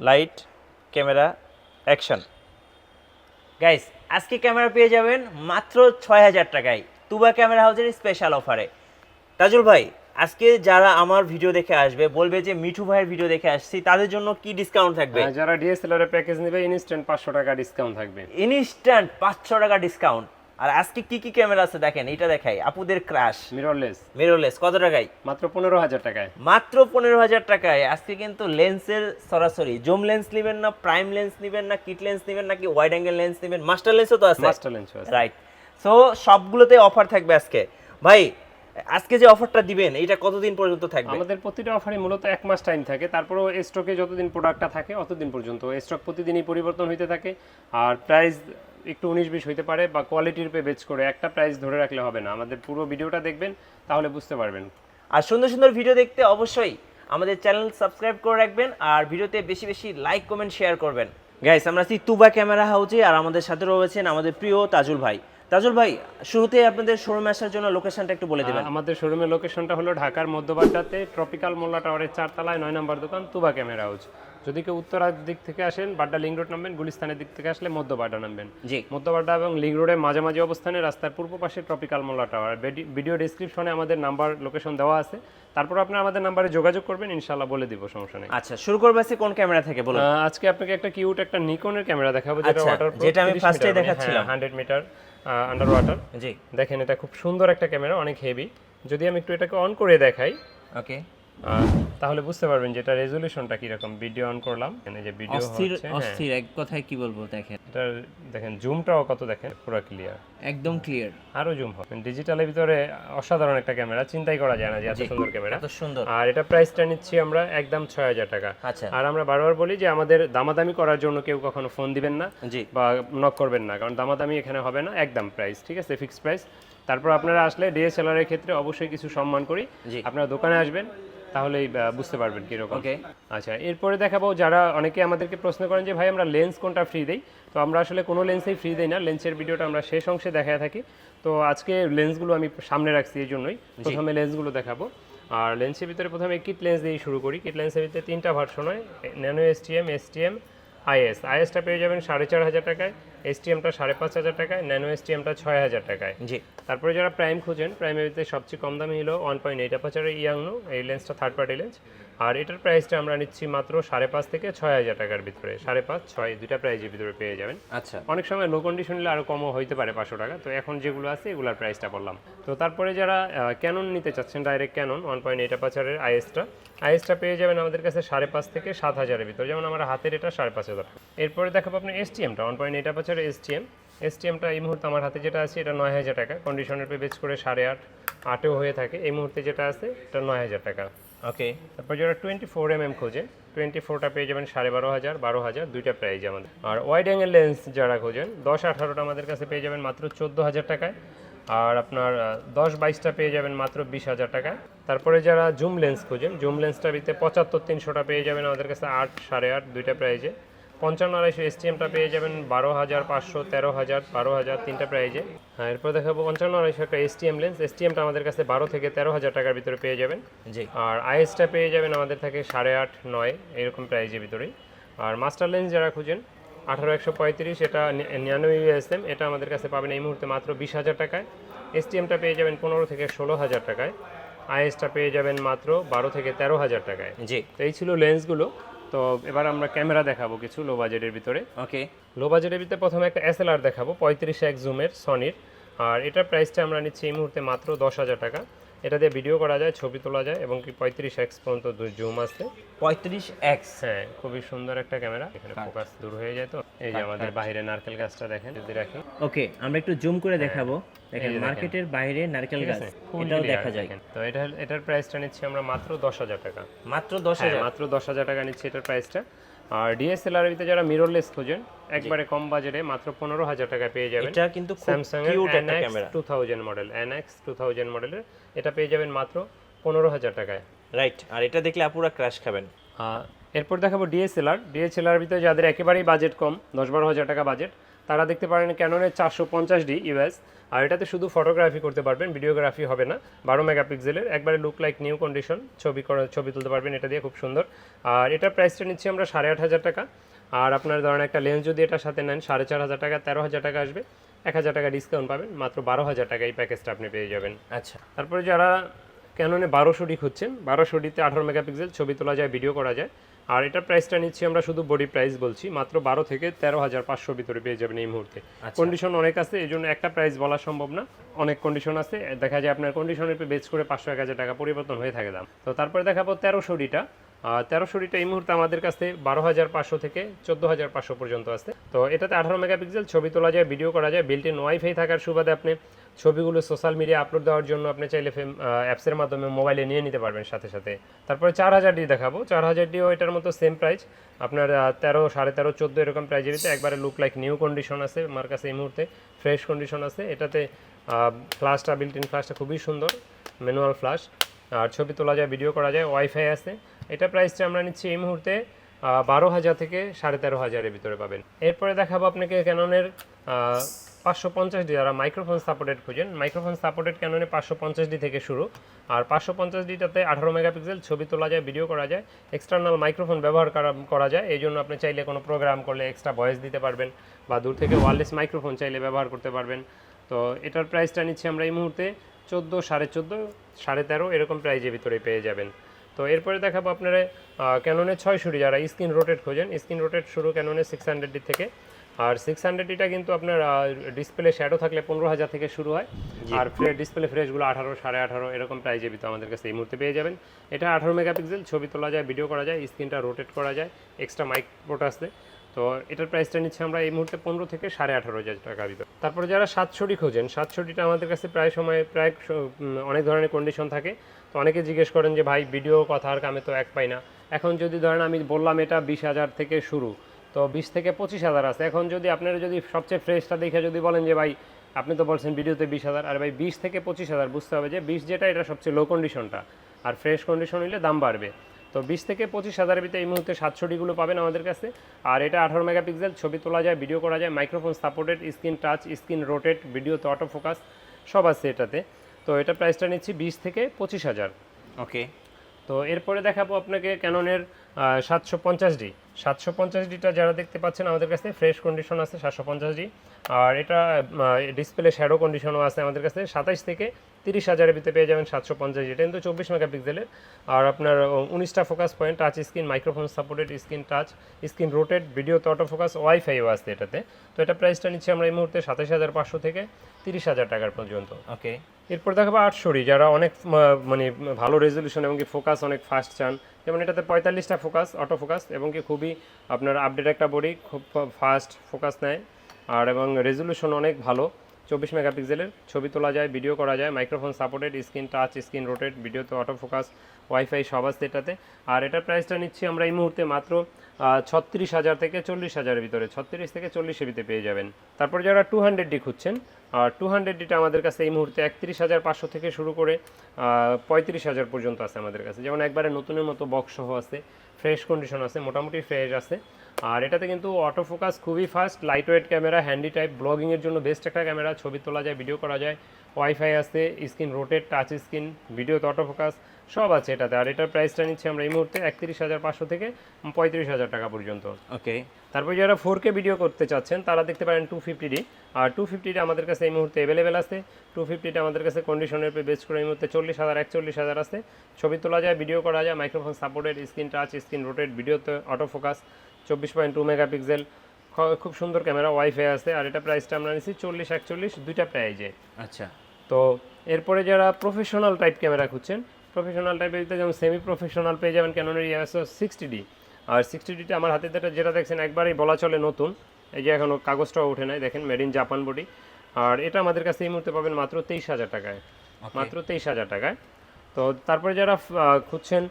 Light camera action. Guys, আজকে camera পেয়ে যাবেন মাত্র ৬,০০০ টাকায় তুবা ক্যামেরা হাউসের স্পেশাল অফারে। তাজুল ভাই, আজকে যারা আমার ভিডিও দেখে আসবে বলবে যে মিঠু ভাইয়ের ভিডিও দেখে আসছি, তাদের জন্য কি ডিসকাউন্ট থাকবে? যারা ডিএসএলআর এর প্যাকেজ নেবে ইনস্ট্যান্ট 500 টাকা ডিসকাউন্ট থাকবে। ইনস্ট্যান্ট ৫০০ টাকা ডিসকাউন্ট। আর আজকে কি কি ক্যামেরা আছে দেখেন, এটা দেখাই। আপুদের ক্রাশ মিররলেস কত টাকায়? মাত্র 15,000 টাকায়। মাত্র 15,000 টাকায়। আজকে কিন্তু লেন্সের সরাসরি জুম লেন্স নেবেন না, প্রাইম লেন্স নেবেন না, কিট লেন্স নেবেন নাকি ওয়াইড অ্যাঙ্গেল লেন্স নেবেন, মাস্টার লেন্সও তো আছে। মাস্টার লেন্স আছে, রাইট। সো সবগুলোতে অফার থাকবে আজকে। ভাই, আজকে যে অফারটা দিবেন এটা কতদিন পর্যন্ত থাকবে? আমাদের প্রতিটা অফারে মূলত 1 মাস টাইম থাকে, তারপরেও স্টকে যতদিন প্রোডাক্টটা থাকে অতদিন পর্যন্ত। স্টক প্রতিদিনই পরিবর্তন হইতে থাকে, আর প্রাইস একটু 19-20 হইতে পারে, বা কোয়ালিটির উপরে বেচ করে একটা প্রাইস ধরে রাখলে হবে না। আমাদের পুরো ভিডিওটা দেখবেন, তাহলে বুঝতে পারবেন। আর সুন্দর সুন্দর ভিডিও দেখতে অবশ্যই আমাদের চ্যানেল সাবস্ক্রাইব করে রাখবেন, আর ভিডিওতে বেশি বেশি লাইক কমেন্ট শেয়ার করবেন। গাইস, আমরা আছি তুবা ক্যামেরা হাউসে, আর আমাদের সাথে রয়েছেন আমাদের প্রিয় তাজুল ভাই। তাজুল ভাই, শুরুতে আপনাদের শোরুমে আসার জন্য লোকেশনটা একটু বলে দেবেন। আমাদের শোরুমের লোকেশনটা হলো ঢাকার মধ্যবাড্ডাতে ট্রপিক্যাল মোল্লা টাওয়ারের 4 তলায় 9 নম্বর দোকান তুবা ক্যামেরা হাউস। যদি কেউ উত্তরার দিক থেকে আসেন, বাড্ডা লিং রোড নামবেন, গুলিস্তানের দিক থেকে আসলে মধ্যবাড্ডা নামবেন। জি, মধ্যবাড্ডা এবং লিং রোডের মাঝামাঝি অবস্থানে রাস্তার পূর্ব পাশে ট্রপিক্যাল মোল্লা টাওয়ার। ভিডিও ডেসক্রিপশনে আমাদের নাম্বার লোকেশন দেওয়া আছে, তারপর আপনারা আমাদের নাম্বারে যোগাযোগ করবেন, ইনশাআল্লাহ বলে দিব, সমস্যা নেই। আচ্ছা, শুরু করবে আজকে কোন ক্যামেরা থেকে বলুন। আজকে আপনাকে একটা কিউট একটা নিকনের ক্যামেরা দেখাবো, যেটা আচ্ছা, ওয়াটারপ্রুফ, যেটা আমি ফার্স্টেই দেখাচ্ছিলাম। 100 মিটার আন্ডার ওয়াটার। জি, দেখেন এটা খুব সুন্দর একটা ক্যামেরা, অনেক হেভি। যদি আমি একটু এটাকে অন করে দেখাই, ওকে, তাহলে বুঝতে পারবেন যে এটা রেজোলিউশনটা কি রকম। ভিডিও অন করলাম, এখানে যে ভিডিও অস্থির হচ্ছে, অস্থির, এক কথায় কি বলবো, দেখেন এটা দেখেন জুমটাও কত, দেখেন পুরো ক্লিয়ার, একদম ক্লিয়ার। আরো জুম হবে। ডিজিটালের ভিতরে অসাধারণ একটা ক্যামেরা, চিন্তাই করা যায় না যে এত সুন্দর ক্যামেরা, এত সুন্দর। আর এটা প্রাইসটা নিচ্ছি আমরা একদম 6,000 টাকা। আচ্ছা, আর আমরা বারবার বলি যে আমাদের দামাদামি করার জন্য কেউ কখনো ফোন দিবেন না জি, বা নক করবেন না, কারণ দামাদামি এখানে হবে না, একদম প্রাইস, ঠিক আছে, ফিক্সড প্রাইস। তারপর আপনারা আসলে ডিএসএলআর এর ক্ষেত্রে অবশ্যই কিছু সম্মান করি। জি, আপনারা দোকানে আসবেন, তাহলেই বুঝতে পারবেন কিরকম। ওকে, আচ্ছা, এরপরে দেখাবো যারা অনেকে আমাদেরকে প্রশ্ন করেন যে ভাই আমরা লেন্স কোনটা ফ্রি দেই, তো আমরা আসলে কোনো লেন্সেই ফ্রি দেই না, লেন্সের ভিডিওটা আমরা শেষ অংশে দেখায় থাকি। তো আজকে লেন্সগুলো আমি সামনে রাখছি, এই জন্যই প্রথমে লেন্সগুলো দেখাবো। আর লেন্সের ভিতরে প্রথমে কিট লেন্স দিয়ে শুরু করি। কিট লেন্সের ভিতরে 3টা ভার্সন হয়, ন্যানো এসটিএম, আইএসটা পেয়ে যাবেন 4,500 টাকায়, এসটিএমটা 5,500 টাকায়, ন্যানো এসটিএমটা 6,000 টাকায়। জি, তারপরে যারা প্রাইম খুঁজেন, প্রাইমের ভিতরে সবচেয়ে কম দামি হলো 1.8 অ্যাপাচারের ইয়াংনো, এই লেন্সটা থার্ড পার্টি লেন্স। আর এটার প্রাইসটা আমরা নিচ্ছি মাত্র 5,500 থেকে 6,000 টাকার ভিতরে। 5,500, 6 দুইটা প্রাইজের ভিতরে পেয়ে যাবেন। আচ্ছা, অনেক সময় লো কন্ডিশন হলে আরও কমও হইতে পারে 500 টাকা। তো এখন যেগুলো আছে এগুলোর প্রাইসটা বললাম। তো তারপরে যারা ক্যানন নিতে চাচ্ছেন, ডাইরেক্ট ক্যানন 1.8 অ্যাপাচারের আইএসটা পেয়ে যাবেন আমাদের কাছে 5,500 থেকে 7,000-এর ভিতরে, যেমন আমার হাতের এটা 5,500। এরপরে দেখাবো আপনার এসটিএমটা 1.8 অ্যাপাচারের এসটিএমটা এই মুহূর্তে আমার হাতে যেটা আছে এটা 9,000 টাকা, কন্ডিশনের পে বেচ করে 8,500-8ও হয়ে থাকে। এই মুহূর্তে যেটা আছে এটা 9,000 টাকা। ওকে, তারপর যারা 24mm খোঁজেন, 24টা পেয়ে যাবেন 12,500, 12,000, দুইটা প্রাইজ আমাদের। আর ওয়াইড অ্যাঙ্গেল লেন্স যারা খোঁজেন 10-18টা আমাদের কাছে পেয়ে যাবেন মাত্র 14,000 টাকায়। আর আপনার 10-22টা পেয়ে যাবেন মাত্র 20,000 টাকায়। তারপরে যারা জুম লেন্স খোঁজেন, জুম লেন্সটার ভিতরে 75-300টা পেয়ে যাবেন আমাদের কাছে 8, 8.5, দুইটা প্রাইজে। 55-250 এসটিএমটা পেয়ে যাবেন 12,500, 13,000, 12,000, তিনটা প্রাইজে। হ্যাঁ, এরপর দেখাবো 55-250 একটা এসটিএম লেন্স। এসটিএমটা আমাদের কাছে 12 থেকে 13,000 টাকার ভিতরে পেয়ে যাবেন। জি, আর আইএসটা পেয়ে যাবেন আমাদের থেকে 8.5, 9 এরকম প্রাইজের ভিতরেই। আর মাস্টার লেন্স যারা খুঁজেন 18-135, এটা ন্যানো ইউএসএম, এটা আমাদের কাছে পাবেন এই মুহূর্তে মাত্র 20,000 টাকায়। এসটিএমটা পেয়ে যাবেন 15 থেকে 16,000 টাকায়। আইএসটা পেয়ে যাবেন মাত্র 12 থেকে 13,000 টাকায়। জি, তো এই ছিল লেন্সগুলো। তো এবার আমরা ক্যামেরা দেখাবো কিছু লো বাজেটের ভিতরে। ওকে, লো বাজেটের ভিতরে প্রথমে একটা এসএলআর দেখাবো 35x জুমের সনির। আর এটার প্রাইসটা আমরা নিচ্ছি এই মুহূর্তে মাত্র 10,000 টাকা। এটা দিয়ে ভিডিও করা যায়, ছবি তোলা যায়, এবং কি 35x পর্যন্ত জুম আছে। 35x, হ্যাঁ, খুবই সুন্দর একটা ক্যামেরা। এখানে ফোকাস দূর হয়ে যায়। তো এই যে আমাদের বাইরে নারকেল গাছটা দেখেন, যদি রাখি, ওকে, আমরা একটু জুম করে দেখাবো। দেখেন মার্কেটের বাইরে নারকেল গাছ, এটাও দেখা যায়। তো এটার প্রাইসটা নিচ্ছি আমরা মাত্র 10,000 টাকা। মাত্র 10,000? মাত্র 10,000 টাকা নিচ্ছে এটার প্রাইসটা। আর ডিএসএলআর এর ভিতরে যারা মিররলেস খোঁজেন, একবারে কম বাজেটে মাত্র 15,000 টাকা পেয়ে যাবেন। এটা কিন্তু খুব স্যামসাং এর কিউট একটা NX ক্যামেরা। 2000 মডেল, NX 2000 মডেলের, এটা পেয়ে যাবেন মাত্র 15,000 টাকায়। রাইট, আর এটা দেখলে আপুরা ক্র্যাশ খাবেন। এরপর দেখাবো ডিএসএলআর। ডিএসএলআর ভিতরে যাদের একেবারেই বাজেট কম, 10-12 হাজার টাকা বাজেট, তারা দেখতে পারেন ক্যাননের 450D ইউএস, আর এটাতে শুধু ফটোগ্রাফি করতে পারবেন, ভিডিওগ্রাফি হবে না। 12 মেগাপিক্সেলের একবারে লুক লাইক নিউ কন্ডিশন ছবি তুলতে পারবেন এটা দিয়ে খুব সুন্দর। আর এটার প্রাইসটা নিচ্ছি আমরা 8,500 টাকা। আর আপনার ধরেন একটা লেন্স যদি এটার সাথে নেন 4,500 টাকা, 13,000 টাকা আসবে, 1,000 টাকা ডিসকাউন্ট পাবেন, মাত্র 12,000 টাকা এই প্যাকেজটা আপনি পেয়ে যাবেন। আচ্ছা, তারপরে যারা ক্যাননে 1200D খুঁজছেন, 1200Dতে 18 মেগাপিক্সেল ছবি তোলা যায়, ভিডিও করা যায়। আর এটার প্রাইসটা নিচ্ছি আমরা শুধু বডি প্রাইস বলছি, মাত্র 12 থেকে 13,500 ভিতরে পেয়ে যাবেন এই মুহূর্তে। কন্ডিশন অনেক আছে, এই জন্য একটা প্রাইস বলা সম্ভব না, অনেক কন্ডিশন আছে, দেখা যায় আপনার কন্ডিশনের উপর বেস করে 500-1,000 টাকা পরিবর্তন হয়ে থাকে দাম। তো তারপরে দেখাবো 1300Dটা। 1300Dটা এই মুহূর্তে আমাদের কাছে 12,500 থেকে 14,500 পর্যন্ত আছে। তো এটাতে 18 মেগাপিক্সেল ছবি তোলা যায়, ভিডিও করা যায়, বিল্ট ইন ওয়াইফাই থাকার সুবাদে আপনি ছবিগুলো সোশ্যাল মিডিয়া আপলোড দেওয়ার জন্য আপনি চাইলে অ্যাপসের মাধ্যমে মোবাইলে নিয়ে নিতে পারবেন সাথে সাথে। তারপরে 4000D দেখাবো, 4000Dও এটার মতো সেম প্রাইস, আপনার 13, 13.5, 14 এরকম প্রাইজের ভিতরে একবারে লুক লাইক নিউ কন্ডিশন আছে আমার কাছে এই মুহূর্তে, ফ্রেশ কন্ডিশন আছে। এটাতে ফ্ল্যাশটা, বিল্ট ইন ফ্ল্যাশটা খুবই সুন্দর, ম্যানুয়াল ফ্ল্যাশ, আর ছবি তোলা যায়, ভিডিও করা যায়, ওয়াইফাই আছে। এটা প্রাইসটা আমরা নিচ্ছি এই মুহূর্তে 12,000 থেকে 13,500-এর ভিতরে পাবেন। এরপরে দেখাবো আপনাকে ক্যাননের 550D, যারা মাইক্রোফোন সাপোর্টেড খুঁজেন, মাইক্রোফোন সাপোর্টেড ক্যাননে 550D থেকে শুরু। আর 550Dটাতে 18 মেগাপিক্সেল ছবি তোলা যায়, ভিডিও করা যায়, এক্সটার্নাল মাইক্রোফোন ব্যবহার করা যায়। এই জন্য আপনি চাইলে কোনো প্রোগ্রাম করলে এক্সট্রা ভয়েস দিতে পারবেন, বা দূর থেকে ওয়্যারলেস মাইক্রোফোন চাইলে ব্যবহার করতে পারবেন। তো এটার প্রাইসটা নিচ্ছি আমরা এই মুহূর্তে 14, 14.5, 13.5 এরকম প্রাইজের ভিতরে পেয়ে যাবেন। তো এরপরে দেখাবো আপনারা ক্যাননের 600D, যারা স্ক্রিন রোটেট খোঁজেন, স্ক্রিন রোটেট শুরু ক্যাননের 600D থেকে। আর 600Dটা কিন্তু আপনার ডিসপ্লে শ্যাডো থাকলে 15,000 থেকে শুরু হয়, আর ডিসপ্লে ফ্রেশগুলো 18, 18.5 এরকম প্রাইজের ভিতরে আমাদের কাছে এই মুহূর্তে পেয়ে যাবেন। এটা 18 মেগাপিক্সেল ছবি তোলা যায়, ভিডিও করা যায়, স্ক্রিনটা রোটেট করা যায়, এক্সট্রা মাইক পোর্ট আছে। তো এটার প্রাইসটা নিচ্ছে আমরা এই মুহূর্তে 15 থেকে 18,500 টাকার ভিতর। তারপরে যারা 700D খোঁজেন, 700Dটা আমাদের কাছে প্রায় সময় অনেক ধরনের কন্ডিশন থাকে। তো অনেকে জিজ্ঞেস করেন যে ভাই ভিডিও কথার কামে তো এক পাই না। এখন যদি ধরেন আমি বললাম এটা 20,000 থেকে শুরু, তো 20 থেকে 25,000 আছে। এখন যদি আপনারা যদি সবচেয়ে ফ্রেশটা দেখে যদি বলেন যে ভাই আপনি তো বলছেন ভিডিওতে 20,000, আর ভাই 20 থেকে 25,000, বুঝতে হবে যে 20 যেটা এটা সবচেয়ে লো কন্ডিশনটা, আর ফ্রেশ কন্ডিশন হলে দাম বাড়বে। তো 20 থেকে 25,000-এর ভিতরে এই মুহূর্তে 700Dগুলো পাবেন আমাদের কাছে। আর এটা 18 মেগাপিক্সেল ছবি তোলা যায়, ভিডিও করা যায়, microphone supported, screen touch, screen rotate, ভিডিওতে অটো ফোকাস সব আছে এটাতে। তো এটা প্রাইসটা নিচ্ছি 20 থেকে 25,000। ওকে। তো এরপরে দেখাবো আপনাকে ক্যাননের 750D। 750Dটা যারা দেখতে পাচ্ছেন আমাদের কাছে ফ্রেশ কন্ডিশন আছে 750D। আর এটা ডিসপ্লে শ্যাডো কন্ডিশনও আছে আমাদের কাছে। 27 থেকে 30,000-এর ভিতরে পেয়ে যাবেন 750D। এটা কিন্তু 24 মেগাপিক্সেলের, আর আপনার 19টা focus point, touch screen, microphone supported, screen touch, screen rotate, ভিডিওতে অটো ফোকাস, ওয়াইফাইও আছে এটাতে। তো এটা প্রাইসটা নিচ্ছে আমরা এই মুহূর্তে 27,500 থেকে 30,000 টাকার পর্যন্ত। ওকে। এরপর দেখাবো 800D, যারা অনেক মানে ভালো রেজলিউশন এবং কি ফোকাস অনেক ফাস্ট চান, যেমন এটাতে 45টা ফোকাস, অটো ফোকাস, এবং কি খুবই আপনার আপডেট একটা বডি, খুব ফাস্ট ফোকাস নেয়, আর এবং রেজলিউশন অনেক ভালো। 24 মেগাপিক্সেলের ছবি তোলা যায়, ভিডিও করা যায়, microphone supported, screen touch, screen rotate, ভিডিওতে অটো ফোকাস, ওয়াইফাই সব আছে এটাতে। আর এটার প্রাইসটা নিচ্ছি আমরা এই মুহূর্তে মাত্র 36,000 থেকে 40,000-এর ভিতরে, 36 থেকে 40-এর ভিতরে পেয়ে যাবেন। তারপর যারা 200D খুঁজছেন, আর 200Dটা আমাদের কাছে এই মুহূর্তে 31,500 থেকে শুরু করে 35,000 পর্যন্ত আছে আমাদের কাছে। যেমন একবারে নতুনের মতো বক্স সহ আছে, ফ্রেশ কন্ডিশন আছে, মোটামুটি ফ্রেশ আছে। আর এটাতে কিন্তু অটো ফোকাস খুবই fast, light weight camera, handy type, ব্লগিংয়ের জন্য বেস্ট একটা ক্যামেরা, ছবি তোলা যায়, ভিডিও করা যায়, ওয়াইফাই আছে, স্ক্রিন রোটেট, টাচ স্ক্রিন, ভিডিওতে অটো ফোকাস সব আছে এটাতে। আর এটার প্রাইসটা নিচ্ছি আমরা এই মুহূর্তে 31,500 থেকে 35,000 টাকা পর্যন্ত। ওকে। তারপর যারা 4K ভিডিও করতে চাচ্ছেন তারা দেখতে পারেন 250D। আর 250টা আমাদের কাছে এই মুহূর্তে অ্যাভেলেবেল আছে। 250টা আমাদের কাছে কন্ডিশনের উপর বেস করে এই মুহূর্তে 40,000, 41,000 আছে। ছবি তোলা যায়, ভিডিও করা যায়, microphone supported, screen touch, screen rotate, ভিডিওতে অটো ফোকাস, 24.2 মেগাপিক্সেল, খুব সুন্দর ক্যামেরা, ওয়াইফাই আছে। আর এটা প্রাইসটা আমরা নিচ্ছি 40-41 দুইটা প্রাইজে। আচ্ছা। তো এরপরে যারা প্রফেশনাল টাইপ ক্যামেরা খুঁজছেন, প্রফেশনাল টাইপের ভিতরে যেমন সেমি প্রফেশনাল পেয়ে যাবেন ক্যাননের EOS 60D। আর 60Dটা আমার হাতে যেটা দেখছেন একবারেই বলা চলে নতুন, এই যে এখনও কাগজটাও ওঠে নাই, দেখেন মেড ইন জাপান বডি। আর এটা আমাদের কাছে এই মুহূর্তে পাবেন মাত্র 23,000 টাকায়, মাত্র 23,000 টাকায়। তো তারপরে যারা খুঁজছেন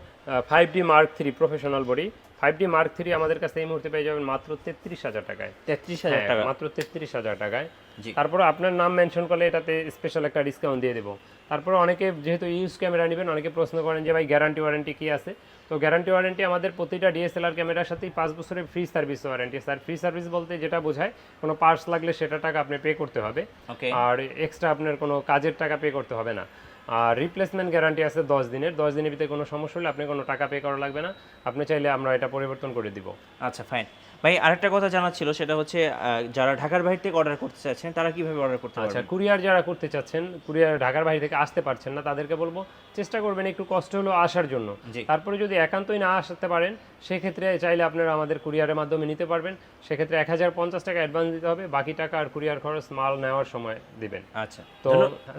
5D Mark III professional body, 5D Mark III আমাদের কাছে এই মুহূর্তে পেয়ে যাবেন মাত্র 33,000 টাকায়। 33,000 টাকা? মাত্র 33,000 টাকায়। জি। তারপরে আপনার নাম মেনশন করলে এটাতে স্পেশাল একটা ডিসকাউন্ট দিয়ে দেবো। তারপরে অনেকে যেহেতু ইউজ ক্যামেরা নেবেন, অনেকে প্রশ্ন করেন যে ভাই গ্যারান্টি ওয়ারেন্টি কী আছে। তো গ্যারান্টি ওয়ারেন্টি আমাদের প্রতিটা ডিএসএলআর ক্যামেরার সাথেই 5 বছরের free service warranty. Sir free service বলতে যেটা বোঝায় কোনো পার্টস লাগলে সেটা টাকা আপনি পে করতে হবে, ওকে। আর এক্সট্রা আপনার কোনো কাজের টাকা পে করতে হবে না। আর রিপ্লেসমেন্ট গ্যারান্টি আছে 10 দিনের, 10 দিনের ভিতরে কোনো সমস্যা হলে আপনি কোনো টাকা পে করা লাগবে না, আপনি চাইলে আমরা এটা পরিবর্তন করে দিব। আচ্ছা ফাইন ভাই, আরেকটা কথা জানার ছিল, সেটা হচ্ছে যারা ঢাকার বাইরে থেকে অর্ডার করতে চাচ্ছেন তারা কিভাবে অর্ডার করতে আচ্ছা, পারবেন? কুরিয়ার যারা করতে চাচ্ছেন, কুরিয়ার ঢাকার বাইরে থেকে আসতে পারছেন না, তাদেরকে বলবো চেষ্টা করবেন একটু কষ্ট হলেও আসার জন্য। জি। তারপরে যদি একান্তই না আসতে পারেন সেক্ষেত্রে চাইলে আপনারা আমাদের কুরিয়ারের মাধ্যমে নিতে পারবেন। সেক্ষেত্রে 1050 টাকা অ্যাডভান্স দিতে হবে, বাকি টাকা আর কুরিয়ার খরচ মাল নেওয়ার সময় দিবেন। আচ্ছা তো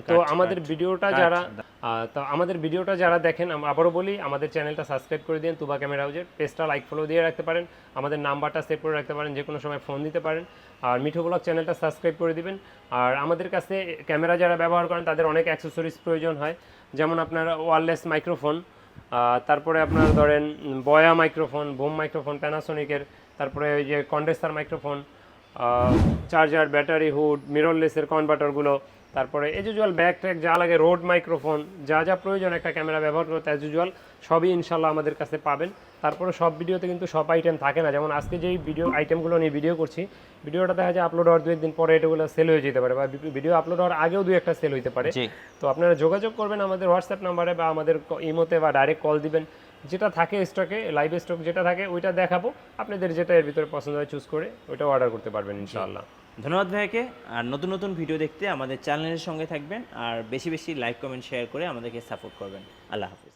তো আমাদের ভিডিওটা যারা তো আমাদের ভিডিওটা যারা দেখেন, আবারও বলি আমাদের চ্যানেলটা সাবস্ক্রাইব করে দিন, তুবা ক্যামেরা হাউজের পেজটা লাইক ফলো দিয়ে রাখতে পারেন, আমাদের নাম্বারটা সেভ করে রাখতে পারেন, যে কোনো সময় ফোন দিতে পারেন। আর মিঠু ব্লগ চ্যানেলটা সাবস্ক্রাইব করে দিবেন। আর আমাদের কাছে ক্যামেরা যারা ব্যবহার করেন তাদের অনেক অ্যাক্সেসরিজ প্রয়োজন হয়, যেমন আপনার ওয়্যারলেস মাইক্রোফোন, তারপরে আপনার ধরেন বয়া মাইক্রোফোন, বুম মাইক্রোফোন প্যানাসোনিকের, তারপরে ওই যে condenser microphone, charger, battery, hood, মিররলেসের কনভার্টারগুলো, তারপরে এজ ইউজুয়াল ব্যাক ট্র্যাক যা লাগে, রোড মাইক্রোফোন, যা যা প্রয়োজন একটা ক্যামেরা ব্যবহার করতে অ্যাজ ইউজুয়াল সবই ইনশাল্লাহ আমাদের কাছে পাবেন। তারপরে সব ভিডিওতে কিন্তু সব আইটেম থাকে না, যেমন আজকে যেই আইটেমগুলো নিয়ে ভিডিও করছি, ভিডিওটা দেখা যায় আপলোড হওয়ার 2-1 দিন পরে এটাগুলো সেল হয়ে যেতে পারে, বা ভিডিও আপলোড হওয়ার আগেও 2-1টা সেল হইতে পারে। তো আপনারা যোগাযোগ করবেন আমাদের হোয়াটসঅ্যাপ নাম্বারে বা আমাদের ইমোতে, বা ডাইরেক্ট কল দিবেন, যেটা থাকে স্টকে, লাইভ স্টক যেটা থাকে ওইটা দেখাবো, আপনাদের যেটা এর ভিতরে পছন্দ হয় চুজ করে ওইটা অর্ডার করতে পারবেন ইনশাআল্লাহ। ধন্যবাদ ভাইকে। আর নতুন নতুন ভিডিও দেখতে আমাদের চ্যানেলের সঙ্গে থাকবেন, আর বেশি বেশি লাইক কমেন্ট শেয়ার করে আমাদেরকে সাপোর্ট করবেন। আল্লাহ হাফেজ।